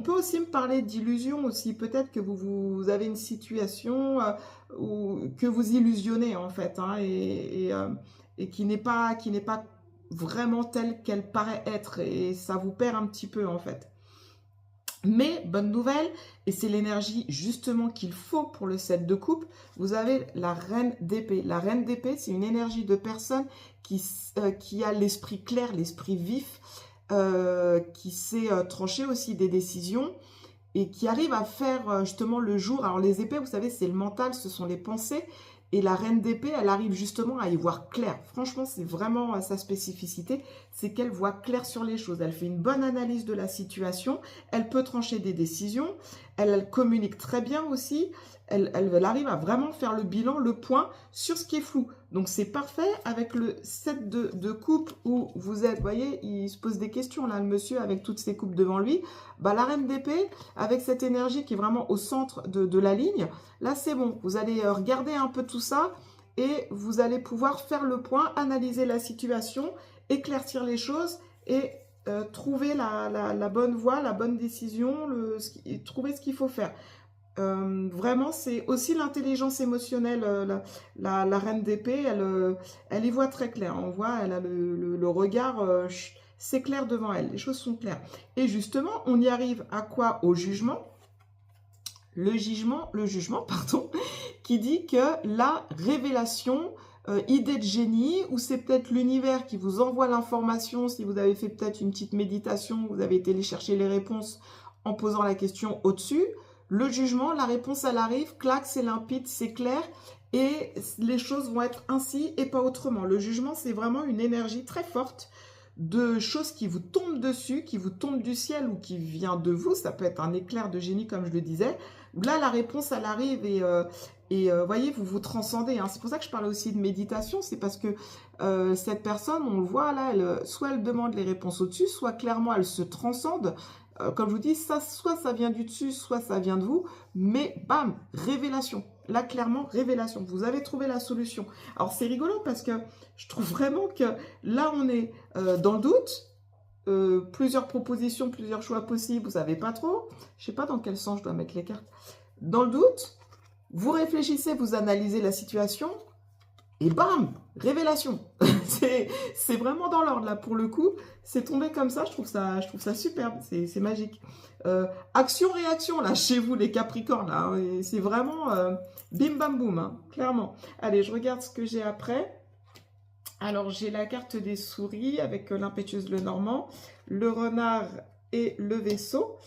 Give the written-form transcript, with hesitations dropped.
peut aussi me parler d'illusion aussi. Peut-être que vous avez une situation que vous illusionnez en fait, hein, et qui n'est pas vraiment telle qu'elle paraît être. Et ça vous perd un petit peu en fait. Mais, bonne nouvelle, et c'est l'énergie justement qu'il faut pour le 7 de coupe, vous avez la reine d'épée. La reine d'épée, c'est une énergie de personne qui a l'esprit clair, l'esprit vif, qui sait trancher aussi des décisions et qui arrive à faire justement le jour. Alors les épées, vous savez, c'est le mental, ce sont les pensées. Et la reine d'épée, elle arrive justement à y voir clair. Franchement, c'est vraiment sa spécificité, c'est qu'elle voit clair sur les choses. Elle fait une bonne analyse de la situation, elle peut trancher des décisions, elle communique très bien aussi, elle arrive à vraiment faire le bilan, le point sur ce qui est flou. Donc c'est parfait avec le 7 de coupe où vous êtes, vous voyez, il se pose des questions là, le monsieur avec toutes ses coupes devant lui. Bah, la reine d'épée, avec cette énergie qui est vraiment au centre de la ligne, là c'est bon, vous allez regarder un peu tout ça et vous allez pouvoir faire le point, analyser la situation, éclaircir les choses et trouver la bonne voie, la bonne décision, trouver ce qu'il faut faire. Vraiment, c'est aussi l'intelligence émotionnelle, la reine d'épée, elle y voit très clair. On voit, elle a le regard, c'est clair devant elle, les choses sont claires. Et justement, on y arrive à quoi? Au jugement. Le jugement, pardon, qui dit que la révélation, idée de génie, ou c'est peut-être l'univers qui vous envoie l'information, si vous avez fait peut-être une petite méditation, vous avez été aller chercher les réponses en posant la question au-dessus. Le jugement, la réponse, elle arrive, clac, c'est limpide, c'est clair, et les choses vont être ainsi et pas autrement. Le jugement, c'est vraiment une énergie très forte de choses qui vous tombent dessus, qui vous tombent du ciel ou qui vient de vous. Ça peut être un éclair de génie, comme je le disais. Là, la réponse, elle arrive et voyez, vous vous transcendez. Hein. C'est pour ça que je parlais aussi de méditation. C'est parce que cette personne, on le voit là, soit elle demande les réponses au-dessus, soit clairement, elle se transcende. Comme je vous dis, ça, soit ça vient du dessus, soit ça vient de vous, mais bam, révélation. Là, clairement, révélation. Vous avez trouvé la solution. Alors, c'est rigolo parce que je trouve vraiment que là, on est dans le doute. Plusieurs propositions, plusieurs choix possibles, vous savez pas trop. Je sais pas dans quel sens je dois mettre les cartes. Dans le doute, vous réfléchissez, vous analysez la situation, et bam, révélation. C'est vraiment dans l'ordre là pour le coup. C'est tombé comme ça, je trouve ça superbe, c'est magique. Action-réaction là chez vous les Capricornes là, hein, c'est vraiment bim bam boum, hein, clairement. Allez, je regarde ce que j'ai après. Alors j'ai la carte des souris avec l'impétueuse le Normand, le renard et le vaisseau.